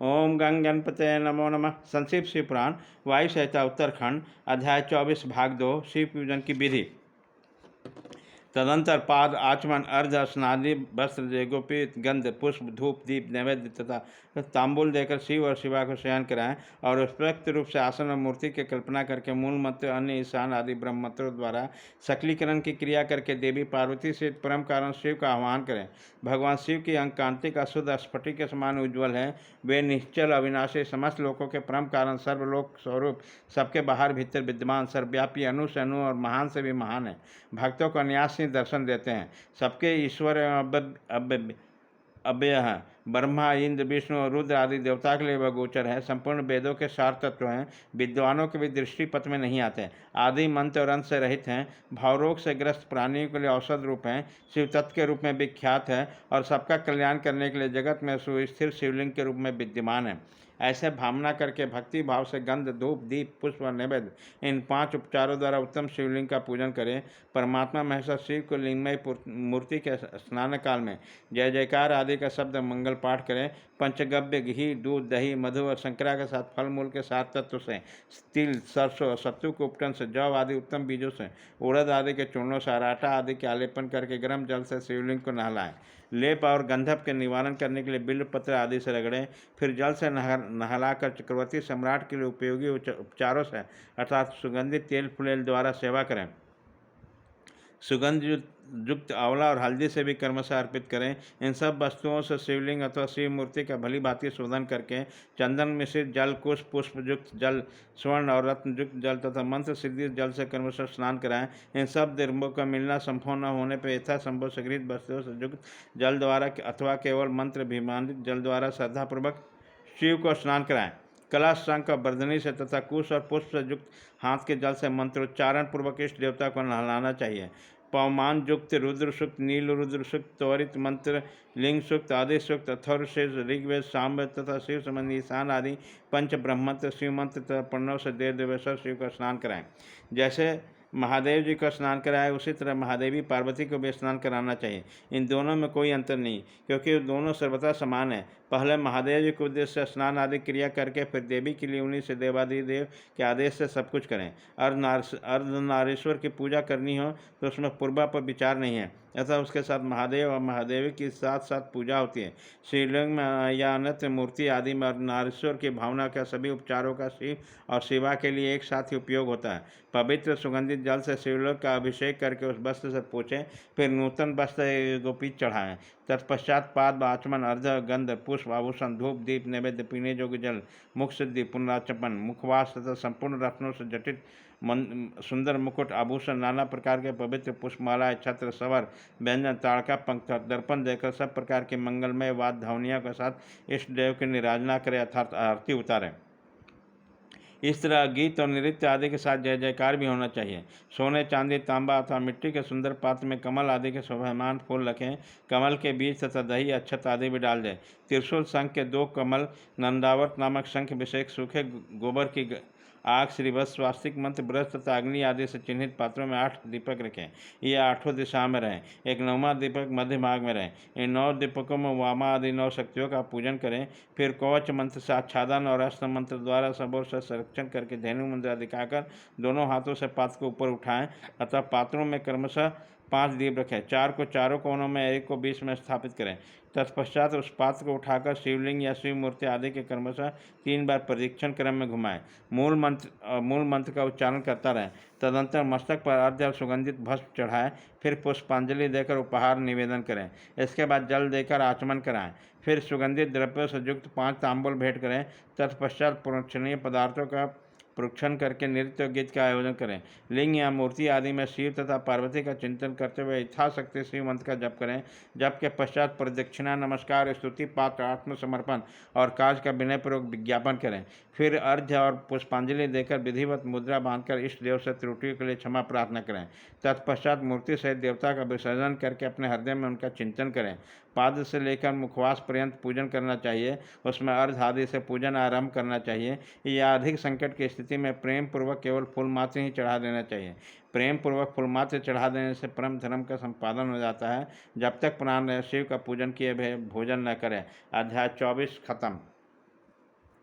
ओम गंग गणपतये नमो नमः। संक्षिप्त शिव पुराण वायु संहिता उत्तरखंड अध्याय 24 भाग 2 शिव पूजन की विधि। तदंतर पाद आचमन अर्ध स्नादि वस्त्र देगोपित गंध पुष्प धूप दीप नैवेद्य तथा तांबुल देकर शिव और शिवा को शयन कराएं और उपयुक्त रूप से आसन और मूर्ति की कल्पना करके मूल मंत्र अन्य ईशान आदि ब्रह्म मंत्रों द्वारा सकलीकरण की क्रिया करके देवी पार्वती से परम कारण शिव का आह्वान करें। भगवान शिव की अंग कांति का शुद्ध स्फटिक के समान उज्ज्वल है। वे निश्चल अविनाशी समस्त लोकों के परम कारण सर्वलोक स्वरूप सबके बाहर भीतर विद्यमान सर्वव्यापी अनु से अनु और महान से भी महान है। भक्तों को न्यास दर्शन देते हैं। सबके ईश्वर अव्यय हैं। ब्रह्मा इंद्र विष्णु और रुद्र आदि देवता के लिए वह गोचर है। संपूर्ण वेदों के सार तत्व हैं। विद्वानों के भी दृष्टि पथ में नहीं आते। आदि मंत्र और अंत से रहित हैं। भावरोग से ग्रस्त प्राणियों के लिए औषध रूप हैं। शिव तत्व के रूप में विख्यात है और सबका कल्याण करने के लिए जगत में सुस्थिर शिवलिंग के रूप में विद्यमान है। ऐसे भावना करके भक्ति भाव से गंध धूप दीप पुष्प और नैवेद्य इन 5 उपचारों द्वारा उत्तम शिवलिंग का पूजन करें। परमात्मा महेश्वर शिव को लिंगमय मूर्ति के स्नान काल में जय जयकार आदि का शब्द मंगल पाठ करें। पंचगव्य घी दूध दही मधु और शंकरा के साथ फल मूल के साथ तत्व से तिल सरसों और सत्तू के उपटन से जौ आदि उत्तम बीजों से उड़द आदि के चूर्णों से आटा आदि के आलेपन करके गर्म जल से शिवलिंग को नहलाएं। लेप और गंधप के निवारण करने के लिए बिल्व पत्र आदि से रगड़ें। फिर जल से नहलाकर चक्रवर्ती सम्राट के लिए उपयोगी उपचारों से अर्थात सुगंधित तेल फुलेल द्वारा सेवा करें। सुगंध युक्त आंवला और हल्दी से भी क्रमशः अर्पित करें। इन सब वस्तुओं से शिवलिंग अथवा शिव मूर्ति का भली भांति शोधन करके चंदन मिश्रित जल कुश पुष्प युक्त जल स्वर्ण और रत्न युक्त जल तथा मंत्र सिद्धि जल से क्रमशः स्नान कराएं। इन सब द्रव्यों का मिलना संभव न होने पर यथासंभव संग्रहित वस्तुओं से युक्त जल द्वारा अथवा केवल मंत्र अभिमानित जल द्वारा श्रद्धापूर्वक शिव को स्नान कराएं। कलश शंख और वर्धनी से तथा कुश और पुष्प से युक्त हाथ के जल से मंत्रोच्चारण पूर्वक इष्ट देवता को नहलाना चाहिए। पवमान युक्त रुद्र सूक्त नील रुद्र सूक्त त्वरित मंत्र लिंग सूक्त आदि सूक्त अथर्वशीर्ष ऋग्वेद सामवेद तथा शिव संबंधी ईशान आदि पंच ब्रह्मंत्र शिव मंत्र तथा प्रणव से देव देवेश्वर शिव का स्नान कराएं। जैसे महादेव जी का स्नान कराए उसी तरह महादेवी पार्वती को भी स्नान कराना चाहिए। इन दोनों में कोई अंतर नहीं क्योंकि दोनों सर्वथा समान है। पहले महादेव जी के उद्देश्य से स्नान आदि क्रिया करके फिर देवी के लिए उन्हीं से देवादिदेव के आदेश से सब कुछ करें। अर्धनारीश्वर की पूजा करनी हो तो उसमें पूर्वा पर विचार नहीं है, अतः उसके साथ महादेव और महादेवी की साथ साथ पूजा होती है। शिवलिंग में या अन्य मूर्ति आदि में नारीश्वर की भावना का सभी उपचारों का शिव और शिवा के लिए एक साथ ही उपयोग होता है। पवित्र सुगंधित जल से शिवलिंग का अभिषेक करके उस वस्त्र से पोछें, फिर नूतन वस्त्र गोपीत चढ़ाएं। तत्पश्चात पाद आचमन अर्ध गंध पुष्प आभूषण धूप दीप नैवेद्य पीने योग्य जल मुख सिद्धि पुनराचमन मुखवास तथा संपूर्ण रत्नों से जटित सुंदर मुकुट आभूषण नाना प्रकार के पवित्र पुष्पमालाएं छत्र सवर व्यंजन ताड़का पंख दर्पण देकर सब प्रकार के मंगलमय वाद ध्वनियों के साथ इष्ट देव की निराजना करें अर्थात आरती उतारें। इस तरह गीत और नृत्य आदि के साथ जय जयकार भी होना चाहिए। सोने चांदी तांबा अथवा मिट्टी के सुंदर पात्र में कमल आदि के शोभायमान फूल रखें। कमल के बीज तथा दही अक्षत आदि भी डाल दें। त्रिशूल शंख के 2 कमल नंदावर्त नामक शंख अभिषेक सूखे गोबर की आग श्रीवत्स स्वास्तिक मंत्र ब्रज तथा अग्नि आदि से चिन्हित पात्रों में 8 दीपक रखें। ये 8 दिशा में रहें। एक 9वां दीपक मध्य भाग में रहें। इन 9 दीपकों में वामा आदि 9 शक्तियों का पूजन करें। फिर कवच मंत्र से आच्छादन और अस्त्र मंत्र द्वारा सब ओर से संरक्षण करके धेनु मुद्रा दिखाकर दोनों हाथों से पात्र को ऊपर उठाएं अतः पात्रों में क्रमशः 5 दीप रखें। 4 को चारों कोनों में एक को बीच में स्थापित करें। तत्पश्चात उस पात्र को उठाकर शिवलिंग या शिव मूर्ति आदि के क्रमशः 3 बार प्रदक्षिण क्रम में घुमाएं। मूल मंत्र का उच्चारण करता रहें। तदंतर मस्तक पर अर्घ्य और सुगंधित भस्म चढ़ाएं। फिर पुष्पांजलि देकर उपहार निवेदन करें। इसके बाद जल देकर आचमन कराएं। फिर सुगंधित द्रव्यों से युक्त 5 तांबुल भेंट करें। तत्पश्चात प्रोक्षणीय पदार्थों का प्रोक्षण करके नृत्य गीत का आयोजन करें। लिंग या मूर्ति आदि में शिव तथा पार्वती का चिंतन करते हुए यथाशक्ति शिव मंत्र का जप करें। जप के पश्चात प्रदक्षिणा नमस्कार स्तुति पात्र आत्मसमर्पण और कार्य का विनयपूर्वक विज्ञापन करें। फिर अर्घ्य और पुष्पांजलि देकर विधिवत मुद्रा बांधकर इष्ट देव से त्रुटियों के लिए क्षमा प्रार्थना करें। तत्पश्चात मूर्ति सहित देवता का विसर्जन करके अपने हृदय में उनका चिंतन करें। पाद से लेकर मुखवास पर्यंत पूजन करना चाहिए। उसमें अर्घ आदि से पूजन आरंभ करना चाहिए। या अधिक संकट की स्थिति में प्रेम पूर्वक केवल फूल मात्र ही चढ़ा देना चाहिए। प्रेम पूर्वक फूल मात्र चढ़ा देने से परम धर्म का संपादन हो जाता है। जब तक प्राण शिव का पूजन किए भोजन न करें। अध्याय 24 खत्म।